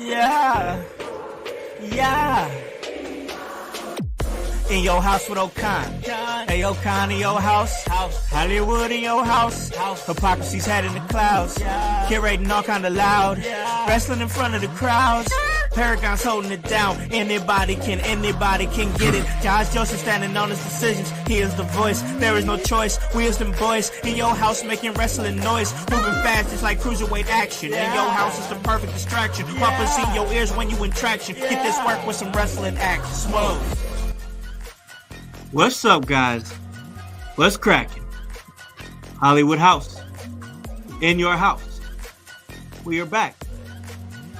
Yeah, yeah. In your house with O'Con. Hey, O'Con in your house. Hollywood in your house. Hypocrisy's head in the clouds. Curating all kind of loud. Wrestling in front of the crowds. Paragon's holding it down. Anybody can get it. Josh Joseph standing on his decisions. He is the voice. There is no choice. We as them boys in your house making wrestling noise. Moving fast, it's like cruiserweight action. In your house is the perfect distraction. Poppers in your ears when you in traction. Get this work with some wrestling action. Swole. What's up, guys? What's cracking? Hollywood House. In your house. We are back.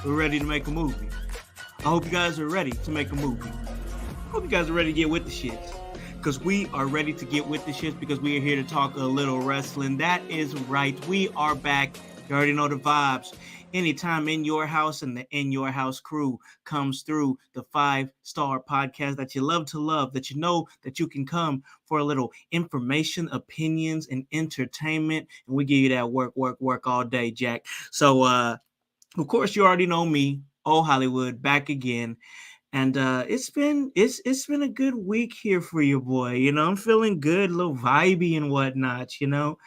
We're ready to make a movie. I hope you guys are ready to make a movie. I hope you guys are ready to get with the shits. Because we are ready to get with the shits because we are here to talk a little wrestling. That is right. We are back. You already know the vibes. Anytime In Your House and the In Your House crew comes through, the 5-star podcast that you love to love, that you know that you can come for a little information, opinions, and entertainment. And we give you that work all day, Jack. So, of course, you already know me, Oh Hollywood, back again. And it's been a good week here for you, boy. You know, I'm feeling good, a little vibey and whatnot, you know.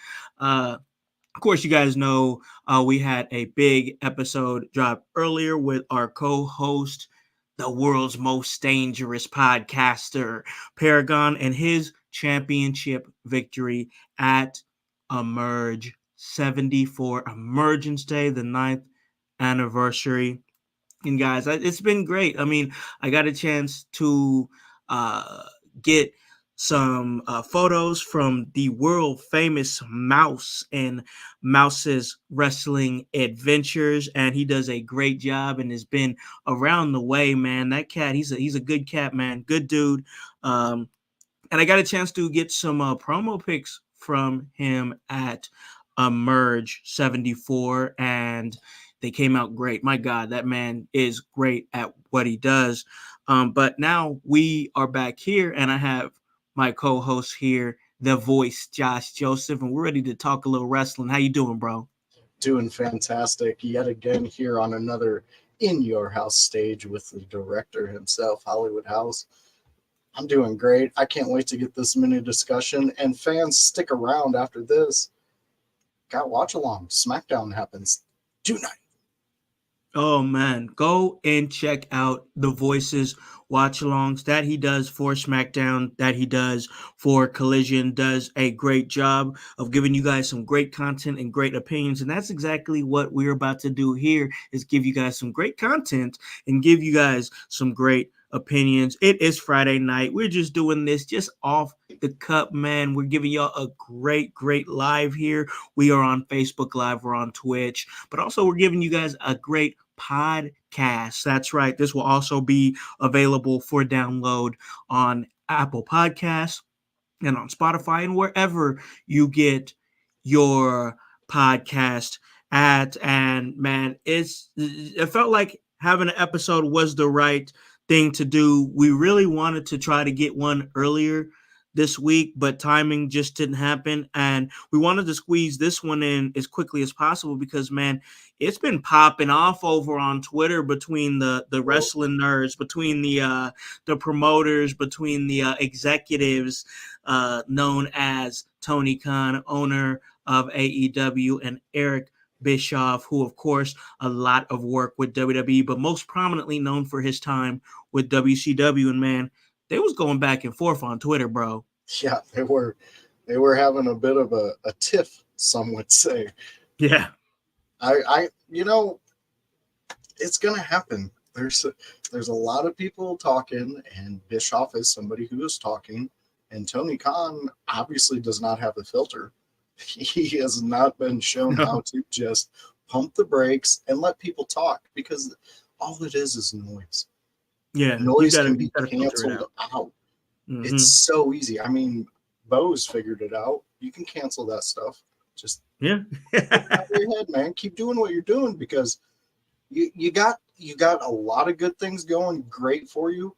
Of course, you guys know we had a big episode drop earlier with our co-host, the world's most dangerous podcaster, Paragon, and his championship victory at Emerge 74, Emergence Day, the 9th anniversary. And guys, it's been great. I mean, I got a chance to get some photos from the world famous Mouse and Mouse's wrestling adventures, and he does a great job and has been around the way, man. That cat, he's a good cat, man. Good dude. And I got a chance to get some promo pics from him at Emerge 74, and they came out great. My God, that man is great at what he does. But now we are back here, and I have my co-host here, the voice, Josh Joseph, and we're ready to talk a little wrestling. How you doing, bro? Doing fantastic. Yet again here on another In Your House stage with the director himself, Hollywood House. I'm doing great. I can't wait to get this mini discussion. And fans, stick around after this. Got watch along. SmackDown happens tonight. Oh man, go and check out the Voices watch-alongs that he does for SmackDown, that he does for Collision. Does a great job of giving you guys some great content and great opinions, and that's exactly what we're about to do here, is give you guys some great content and give you guys some great opinions. It is Friday night. We're just doing this just off the cup, man. We're giving y'all a great live here. We are on Facebook Live, we're on Twitch, but also we're giving you guys a great podcast. That's right. This will also be available for download on Apple Podcasts and on Spotify and wherever you get your podcast at. And man, it felt like having an episode was the right thing to do. We really wanted to try to get one earlier this week, but timing just didn't happen, and we wanted to squeeze this one in as quickly as possible because, man, it's been popping off over on Twitter between the wrestling nerds, between the promoters, between the executives known as Tony Khan, owner of AEW, and Eric Bischoff, who, of course, a lot of work with WWE, but most prominently known for his time with WCW. And man, they was going back and forth on Twitter, bro. Yeah, they were having a bit of a tiff, some would say. Yeah. I you know, it's gonna happen. There's a lot of people talking, and Bischoff is somebody who is talking, and Tony Khan obviously does not have a filter. He has not been shown how to just pump the brakes and let people talk, because all it is noise. Yeah, noise can be canceled out. Mm-hmm. It's so easy. I mean, Bo's figured it out. You can cancel that stuff. Just yeah, out of your head, man. Keep doing what you're doing, because you got a lot of good things going great for you.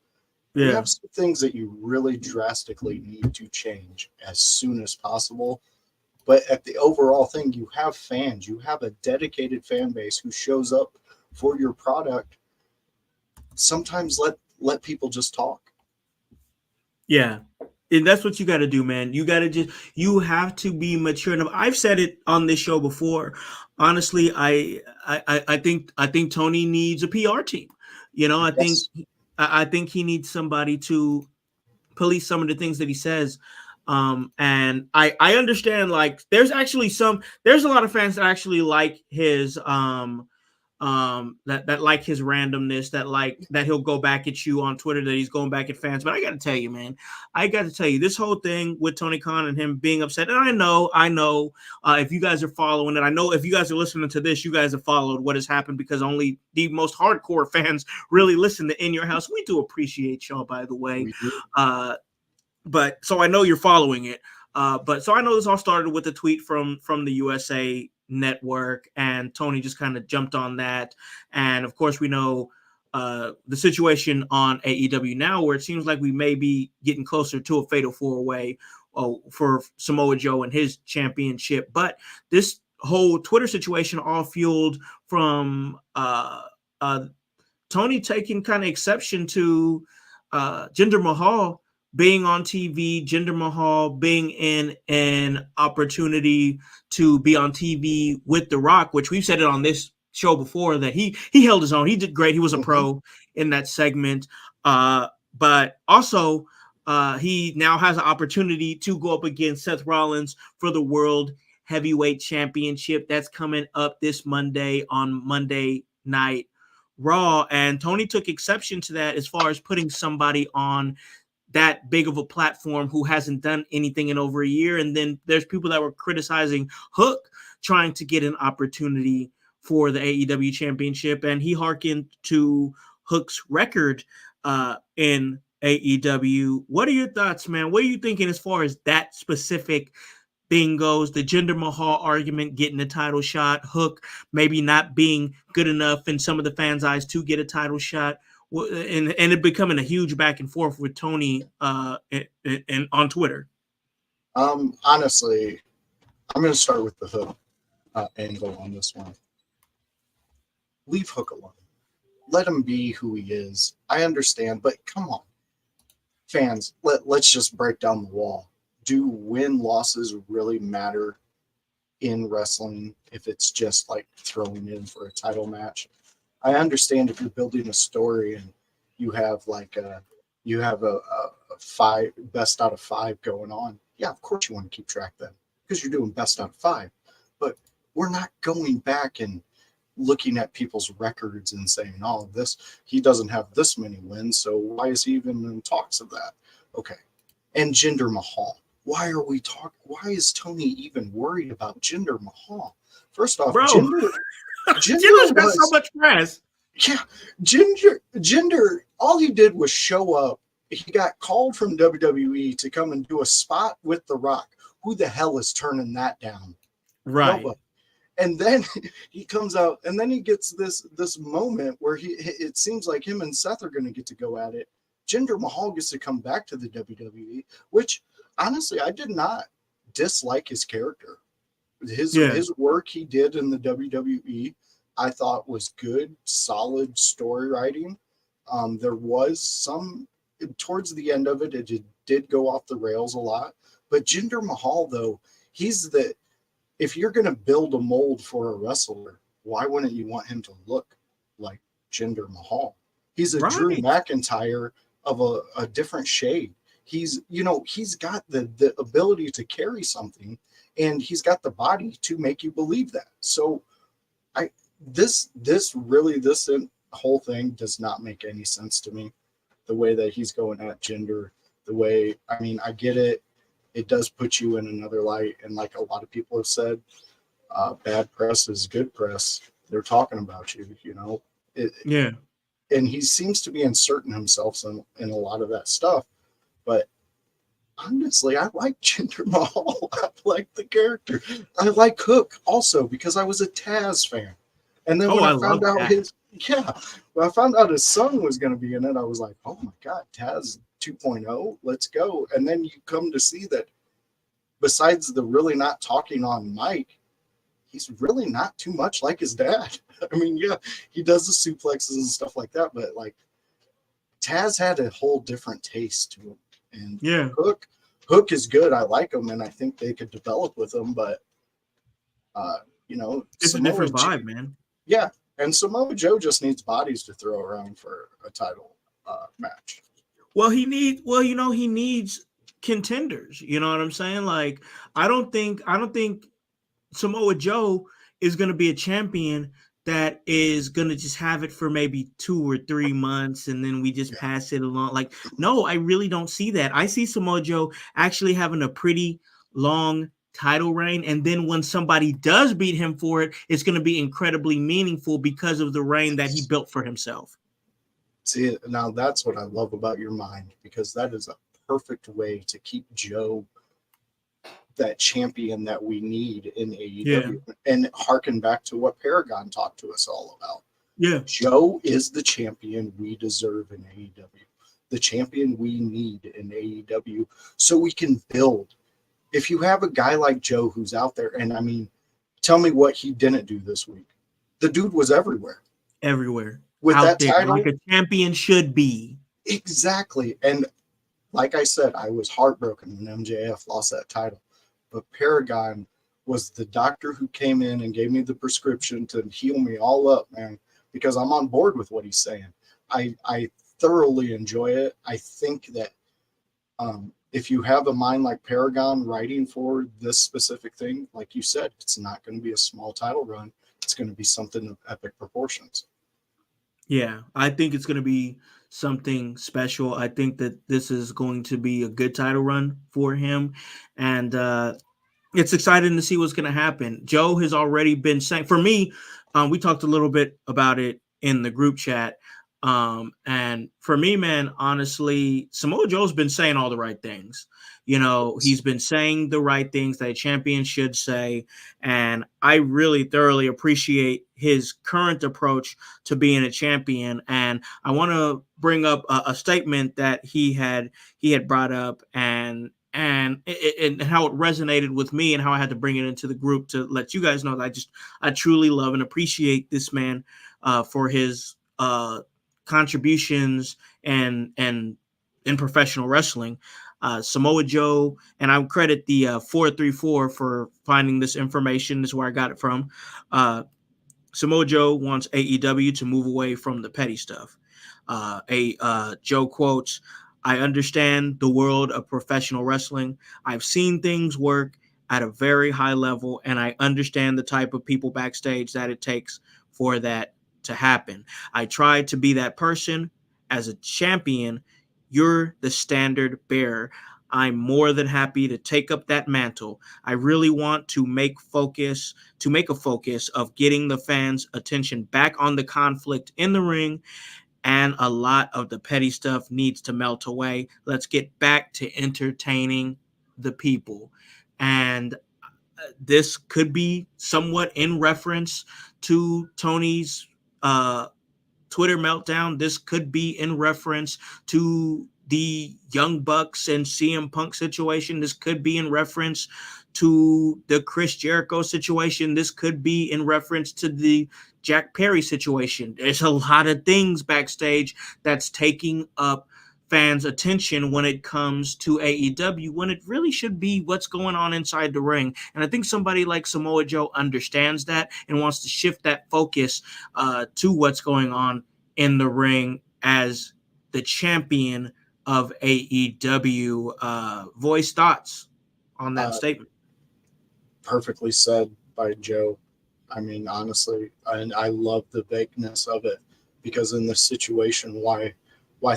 Yeah. You have some things that you really drastically need to change as soon as possible. But at the overall thing, you have fans. You have a dedicated fan base who shows up for your product sometimes let people just talk. Yeah. And that's what you got to do, man. You have to be mature enough. I've said it on this show before. Honestly, I think Tony needs a PR team. You know, Yes. I think he needs somebody to police some of the things that he says. And I understand, like, there's a lot of fans that actually like his that like his randomness, that he'll go back at you on Twitter, that he's going back at fans. But I gotta tell you, man, this whole thing with Tony Khan and him being upset, and I know if you guys are following it, I know if you guys are listening to this, you guys have followed what has happened, because only the most hardcore fans really listen to In Your House. We do appreciate y'all, by the way. We do. But so I know you're following it. But so I know this all started with a tweet from the USA Network, and Tony just kind of jumped on that. And of course, we know the situation on AEW now, where it seems like we may be getting closer to a fatal 4-way for Samoa Joe and his championship. But this whole Twitter situation all fueled from Tony taking kind of exception to Jinder Mahal being on TV, Jinder Mahal being in an opportunity to be on TV with The Rock, which we've said it on this show before, that he held his own. He did great. He was a pro in that segment. But also, he now has an opportunity to go up against Seth Rollins for the World Heavyweight Championship. That's coming up this Monday on Monday Night Raw. And Tony took exception to that as far as putting somebody on that big of a platform who hasn't done anything in over a year. And then there's people that were criticizing Hook trying to get an opportunity for the AEW championship. And he hearkened to Hook's record in AEW. What are your thoughts, man? What are you thinking as far as that specific thing goes? The Jinder Mahal argument, getting a title shot, Hook maybe not being good enough in some of the fans' eyes to get a title shot. And it becoming a huge back and forth with Tony and on Twitter. Honestly, I'm going to start with the Hook angle on this one. Leave Hook alone. Let him be who he is. I understand, but come on, fans. Let's just break down the wall. Do win-losses really matter in wrestling if it's just like throwing in for a title match? I understand if you're building a story and you have a 5 best out of 5 going on. Yeah, of course you want to keep track of them because you're doing best out of 5. But we're not going back and looking at people's records and saying, oh, he doesn't have this many wins, so why is he even in talks of that? Okay. And Jinder Mahal. Why is Tony even worried about Jinder Mahal? First off, Bro. Jinder's got so much press. Yeah, Jinder, all he did was show up. He got called from WWE to come and do a spot with The Rock. Who the hell is turning that down? Right. Nobody. And then he comes out, and then he gets this moment where it seems like him and Seth are going to get to go at it. Jinder Mahal gets to come back to the WWE, which honestly I did not dislike his character. His work he did in the WWE, I thought was good, solid story writing. There was some towards the end of it did go off the rails a lot. But Jinder Mahal, though, if you're going to build a mold for a wrestler, why wouldn't you want him to look like Jinder Mahal? He's a right. Drew McIntyre of a different shade. He's got the ability to carry something, and he's got the body to make you believe that. So this whole thing does not make any sense to me. The way that he's going at Jinder, I get it. It does put you in another light. And like a lot of people have said, bad press is good press. They're talking about you, Yeah. And he seems to be inserting himself in a lot of that stuff. But honestly, I like Jinder Mahal. I like the character. I like Hook also because I was a Taz fan. And then when I found out his son was going to be in it, I was like, oh my God, Taz 2.0, let's go. And then you come to see that besides the really not talking on mic, he's really not too much like his dad. I mean, yeah, he does the suplexes and stuff like that, but like Taz had a whole different taste to him, and Yeah. Hook is good. I like him, and I think they could develop with him. But It's a different vibe, man. Yeah, and Samoa Joe just needs bodies to throw around for a title match. Well, he needs contenders. You know what I'm saying? Like, I don't think Samoa Joe is going to be a champion that is going to just have it for maybe 2 or 3 months and then we just pass it along. Like, no, I really don't see that. I see Samoa Joe actually having a pretty long title reign. And then when somebody does beat him for it, it's going to be incredibly meaningful because of the reign that he built for himself. See, now that's what I love about your mind, because that is a perfect way to keep Joe that champion that we need in AEW, and harken back to what Paragon talked to us all about. Yeah, Joe is the champion we deserve in AEW, the champion we need in AEW, so we can build. If you have a guy like Joe who's out there, and I mean, tell me what he didn't do this week. The dude was everywhere. With out that there, title, like a champion should be. Exactly. And like I said, I was heartbroken when MJF lost that title. But Paragon was the doctor who came in and gave me the prescription to heal me all up, man, because I'm on board with what he's saying. I thoroughly enjoy it. I think that if you have a mind like Paragon writing for this specific thing, like you said, it's not going to be a small title run. It's going to be something of epic proportions. Yeah, I think it's going to be something special. I think that this is going to be a good title run for him. And it's exciting to see what's going to happen. Joe has already been saying, for me, we talked a little bit about it in the group chat. And for me, man, honestly, Samoa Joe's been saying all the right things. You know, he's been saying the right things that a champion should say. And I really thoroughly appreciate his current approach to being a champion. And I want to bring up a statement that he had brought up and how it resonated with me and how I had to bring it into the group to let you guys know that I truly love and appreciate this man for his contributions and in professional wrestling. Samoa Joe, and I credit the 434 for finding this information. This is where I got it from. Samoa Joe wants AEW to move away from the petty stuff. Joe quotes, "I understand the world of professional wrestling. I've seen things work at a very high level, and I understand the type of people backstage that it takes for that to happen. I try to be that person. As a champion, you're the standard bearer. I'm more than happy to take up that mantle. I really want to make a focus of getting the fans' attention back on the conflict in the ring, and a lot of the petty stuff needs to melt away. Let's get back to entertaining the people." And this could be somewhat in reference to Tony's Twitter meltdown. This could be in reference to the Young Bucks and CM Punk situation. This could be in reference to the Chris Jericho situation. This could be in reference to the Jack Perry situation. There's a lot of things backstage that's taking up fans' attention when it comes to AEW, when it really should be what's going on inside the ring. And I think somebody like Samoa Joe understands that and wants to shift that focus to what's going on in the ring as the champion of AEW. Voice thoughts on that statement. Perfectly said by Joe. I mean, honestly, and I love the vagueness of it, because in this situation, why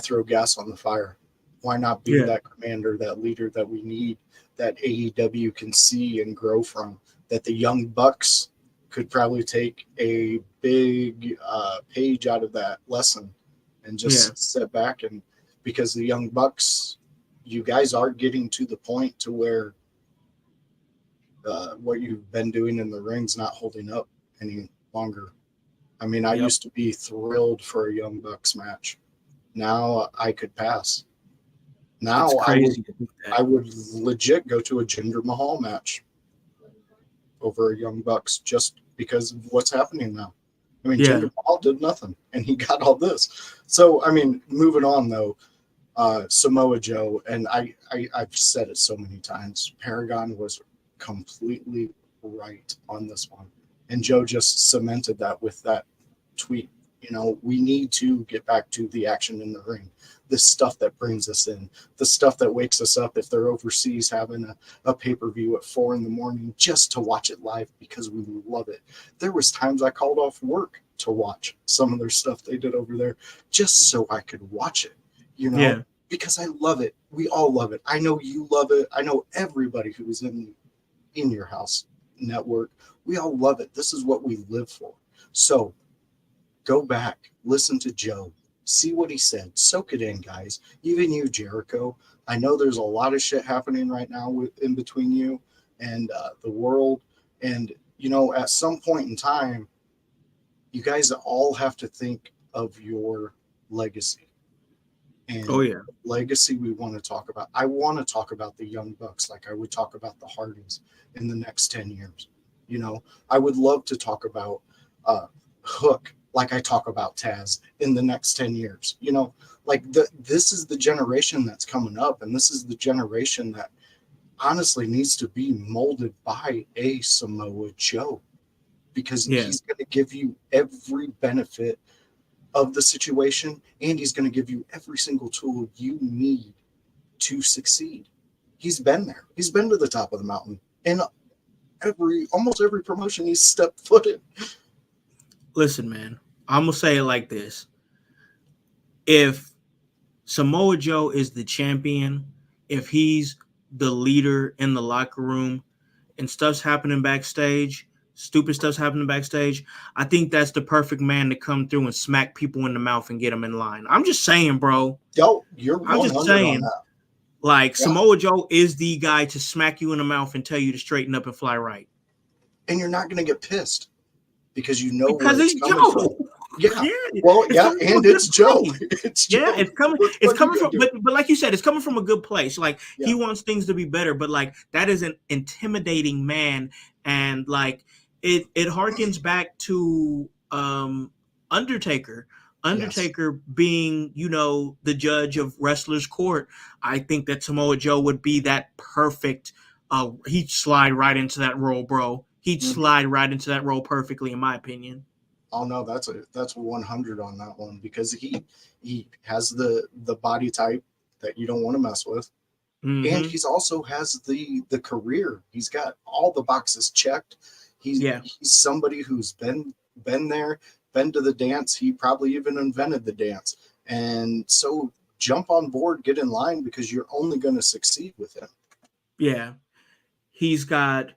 throw gas on the fire? Why not be that commander, that leader that we need, that AEW can see and grow from, that the Young Bucks could probably take a big page out of that lesson and just sit back, and because the Young Bucks, you guys are getting to the point to where what you've been doing in the ring's not holding up any longer. I mean, I used to be thrilled for a Young Bucks match. Now I could pass. Now I would legit go to a Jinder Mahal match over a Young Bucks, just because of what's happening now. I mean, Yeah. Jinder Mahal did nothing, and he got all this. So, I mean, moving on though, Samoa Joe, and I've said it so many times. Paragon was completely right on this one, and Joe just cemented that with that tweet. You know, we need to get back to the action in the ring, the stuff that brings us in, the stuff that wakes us up if they're overseas having a pay-per-view at 4 a.m. just to watch it live because we love it. There was times I called off work to watch some of their stuff they did over there just so I could watch it, you know, Yeah. because I love it. We all love it. I know you love it. I know everybody who is in your house network, we all love it. This is what we live for. So go back, listen to Joe, see what he said, soak it in, guys. Even you, Jericho. I know there's a lot of shit happening right now in between you and the world. And, you know, at some point in time, you guys all have to think of your legacy. And Oh yeah. legacy we want to talk about. I want to talk about the Young Bucks like I would talk about the Hardys in the next 10 years. You know, I would love to talk about Hook like I talk about Taz in the next 10 years. You know, like this is the generation that's coming up, and this is the generation that honestly needs to be molded by a Samoa Joe, because he's going to give you every benefit of the situation, and he's going to give you every single tool you need to succeed. He's been there. He's been to the top of the mountain, and almost every promotion he's stepped foot in. Listen, man, I'm gonna say it like this: if Samoa Joe is the champion, if he's the leader in the locker room, and stuff's happening backstage, stupid stuff's happening backstage, I think that's the perfect man to come through and smack people in the mouth and get them in line. I'm just saying, bro. Yo, you're 100 I'm just saying, on that. like, Samoa Joe is the guy to smack you in the mouth and tell you to straighten up and fly right. And you're not going to get pissed because you know because where it's coming from. Yeah. Well, yeah, and it's Joe. It's Joe. Yeah, it's coming. It's coming from, but like you said, it's coming from a good place. Like he wants things to be better, but like that is an intimidating man, and like it harkens back to Undertaker. Undertaker being, you know, the judge of Wrestler's Court. I think that Samoa Joe would be that perfect. He'd slide right into that role, bro. He'd slide right into that role perfectly, in my opinion. Oh no, that's 100 on that one, because he has the body type that you don't want to mess with, and he's also has the career. He's got all the boxes checked. He's somebody who's been there, been to the dance. He probably even invented the dance, and so jump on board, get in line, because you're only going to succeed with him. Yeah, he's got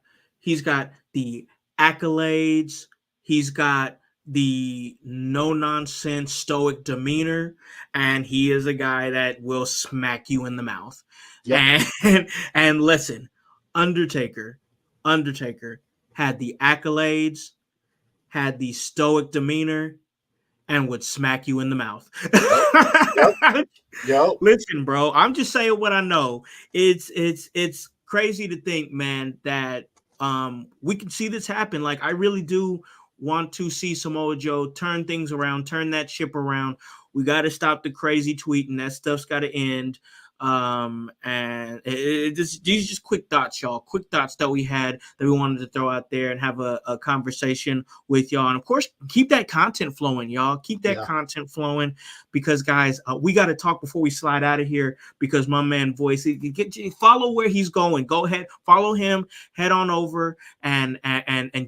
the accolades. He's got the no nonsense stoic demeanor, and he is a guy that will smack you in the mouth. Yep. And listen, Undertaker had the accolades, had the stoic demeanor, and would smack you in the mouth. Yep. Listen, bro, I'm just saying what I know. It's crazy to think, man, that we can see this happen. Like, I really do want to see Samoa Joe turn things around, turn that ship around. We got to stop the crazy tweeting. That stuff's got to end. And these just quick thoughts, y'all. Quick thoughts that we had that we wanted to throw out there and have a conversation with y'all. And of course, keep that content flowing, y'all. Keep that content flowing, because guys, we got to talk before we slide out of here, because my man Voice, follow where he's going. Go ahead, follow him, head on over and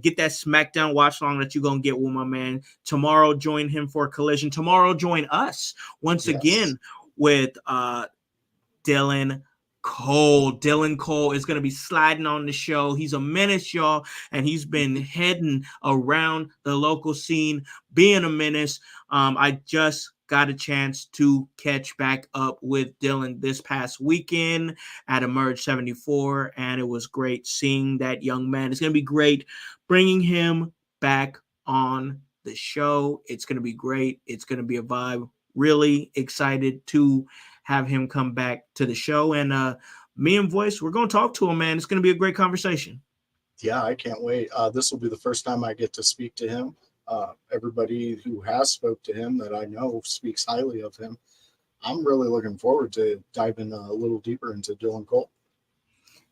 get that SmackDown watch along that you're gonna get with my man. Tomorrow, join him for Collision. Tomorrow, join us once again with Dylan Cole. Dylan Cole is going to be sliding on the show. He's a menace, y'all, and he's been heading around the local scene, being a menace. I just got a chance to catch back up with Dylan this past weekend at Emerge 74, and it was great seeing that young man. It's going to be great bringing him back on the show. It's going to be great. It's going to be a vibe. Really excited to have him come back to the show, and me and Voice, we're going to talk to him, man. It's going to be a great conversation. Yeah, I can't wait. This will be the first time I get to speak to him, Everybody who has spoke to him that I know speaks highly of him. I'm really looking forward to diving a little deeper into Dylan Cole.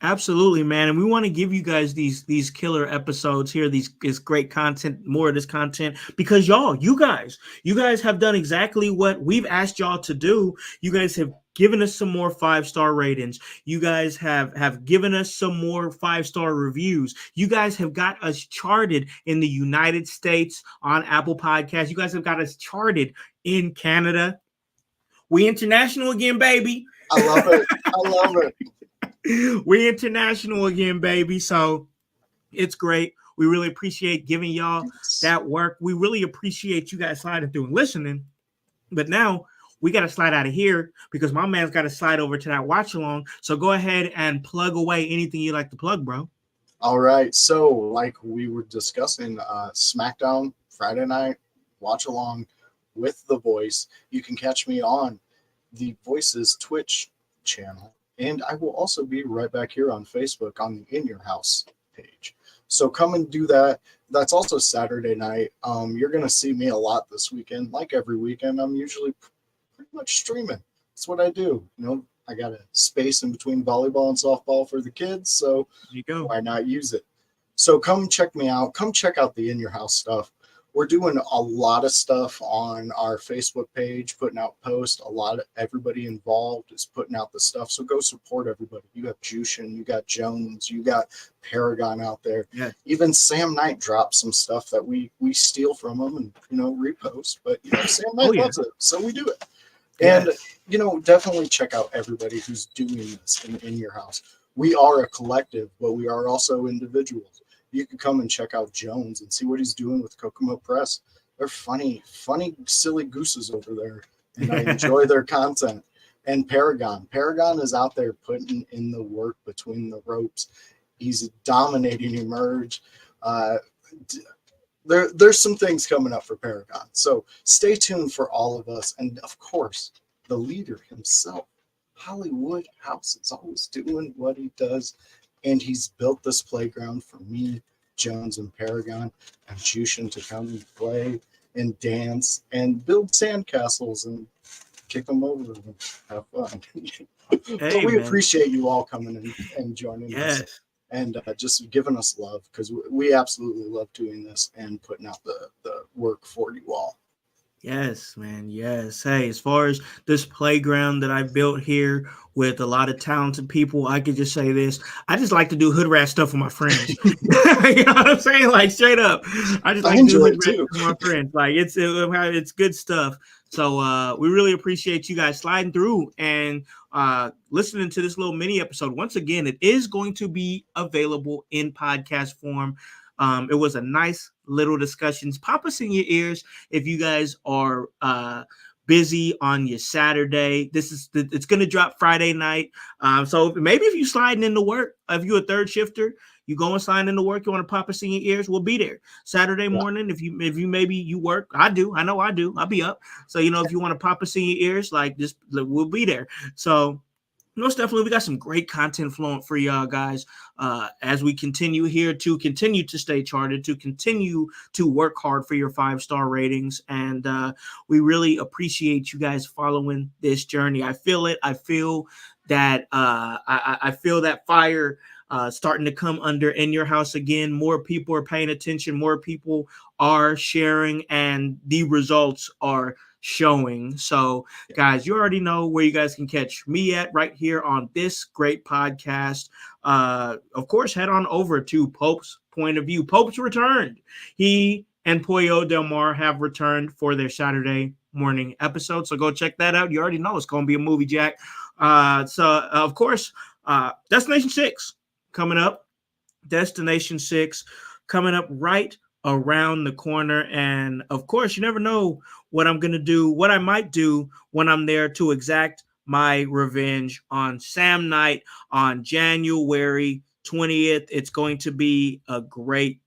Absolutely, man. And we want to give you guys these killer episodes here, this great content, more of this content, because you guys have done exactly what we've asked y'all to do. You guys have given us some more 5-star ratings. You guys have given us some more 5-star reviews. You guys have got us charted in the United States on Apple Podcasts. You guys have got us charted in Canada. We international again, baby. I love it. I love it. We international again, baby. So it's great. We really appreciate giving y'all that work. We really appreciate you guys sliding through and listening. But now we got to slide out of here because my man's got to slide over to that watch along. So go ahead and plug away anything you like to plug, bro. All right. So like we were discussing, SmackDown Friday night watch along with The Voice. You can catch me on The Voice's Twitch channel. And I will also be right back here on Facebook on the In Your House page. So come and do that. That's also Saturday night. You're going to see me a lot this weekend. Like every weekend, I'm usually pretty much streaming. That's what I do. I got a space in between volleyball and softball for the kids. So why not use it? So come check me out. Come check out the In Your House stuff. We're doing a lot of stuff on our Facebook page, putting out posts. Everybody involved is putting out the stuff. So go support everybody. You got Jushin, you got Jones, you got Paragon out there. Yeah. Even Sam Knight dropped some stuff that we steal from him and repost. But Sam Knight loves it, so we do it. And definitely check out everybody who's doing this in your house. We are a collective, but we are also individuals. You can come and check out Jones and see what he's doing with Kokomo Press. They're funny, silly gooses over there, and I enjoy their content. And Paragon is out there putting in the work between the ropes. He's dominating Emerge. There's some things coming up for Paragon. So stay tuned for all of us. And of course, the leader himself, Hollywood House, is always doing what he does. And he's built this playground for me, Jones, and Paragon, and Jushin to come and play and dance and build sandcastles and kick them over and have fun. But we appreciate you all coming and joining us and just giving us love, because we absolutely love doing this and putting out the work for you all. Yes, man. Yes. Hey, as far as this playground that I built here with a lot of talented people, I could just say this. I just like to do hood rat stuff with my friends. You know what I'm saying? Like, straight up. I just like to do hood rat stuff with my friends. Like, it's good stuff. So we really appreciate you guys sliding through and listening to this little mini episode. Once again, it is going to be available in podcast form. It was a nice little discussions. Pop us in your ears if you guys are busy on your Saturday. It's going to drop Friday night. So maybe if you sliding into work, if you're a third shifter, you go and sign into work, you want to pop us in your ears, we'll be there Saturday morning. If you maybe you work, I know I do. I'll be up. So if you want to pop us in your ears, we'll be there. So most definitely, we got some great content flowing for y'all guys as we continue to stay charted, to continue to work hard for your 5-star ratings. And we really appreciate you guys following this journey. I feel it. I feel that I feel that fire starting to come under In Your House again. More people are paying attention. More people are sharing, and the results are showing. So guys, you already know where you guys can catch me at, right here on this great podcast. Of course, head on over to Pope's Point of View. Pope's returned. He and Pollo Del Mar have returned for their Saturday morning episode. So go check that out. You already know it's going to be a movie, Jack. So of course, Destination 6 coming up. Destination 6 coming up right around the corner. And of course, you never know what I'm going to do, what I might do when I'm there to exact my revenge on Sam Knight on January 20th. It's going to be a great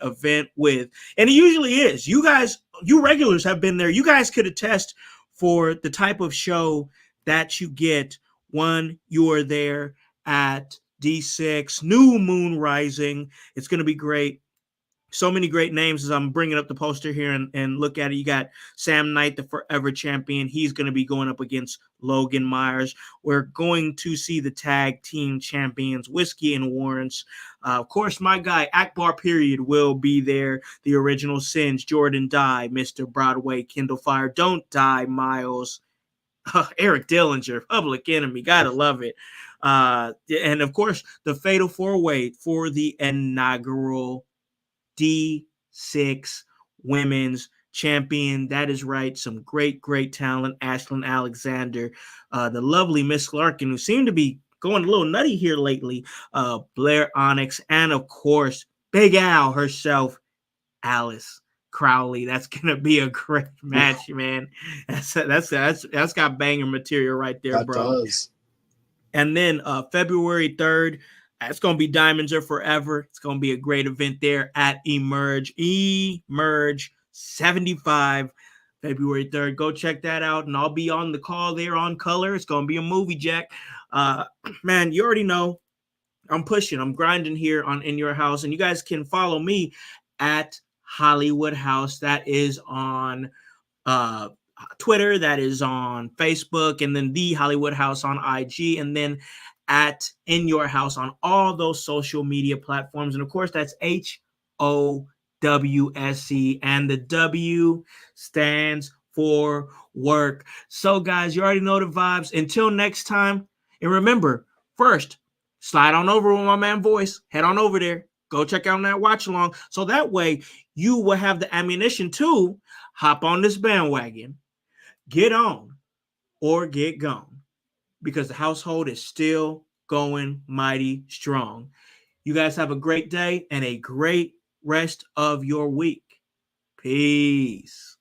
event and it usually is. You guys, you regulars have been there. You guys could attest for the type of show that you get when you are there at D6, New Moon Rising. It's going to be great. So many great names as I'm bringing up the poster here and look at it. You got Sam Knight, the forever champion. He's going to be going up against Logan Myers. We're going to see the tag team champions, Whiskey and Warrants. Of course, my guy, Akbar Period, will be there. The original Sins, Jordan Die, Mr. Broadway, Kindle Fire, Don't Die, Miles. Eric Dillinger, Public Enemy. Gotta love it. And, of course, the Fatal 4-Way for the inaugural D6 Women's Champion. That is right. Some great talent. Ashlyn Alexander, the lovely Miss Larkin, who seemed to be going a little nutty here lately. Blair Onyx, and of course, Big Al herself, Alice Crowley. That's gonna be a great match, man. That's got banger material right there, that bro. Does. And then February 3rd, it's going to be Diamonds Are Forever. It's going to be a great event there at Emerge 75, February 3rd. Go check that out, and I'll be on the call there on color. It's going to be a movie, Jack. Man, you already know I'm pushing. I'm grinding here on In Your House, and you guys can follow me at Hollywood House. That is on Twitter, that is on Facebook, and then The Hollywood House on IG, and then at In Your House on all those social media platforms. And of course, that's HOWSC, and the W stands for work. So guys, you already know the vibes. Until next time, and remember, first, slide on over with my man Voice. Head on over there. Go check out that watch along. So that way you will have the ammunition to hop on this bandwagon, get on, or get gone, because the household is still going mighty strong. You guys have a great day and a great rest of your week. Peace.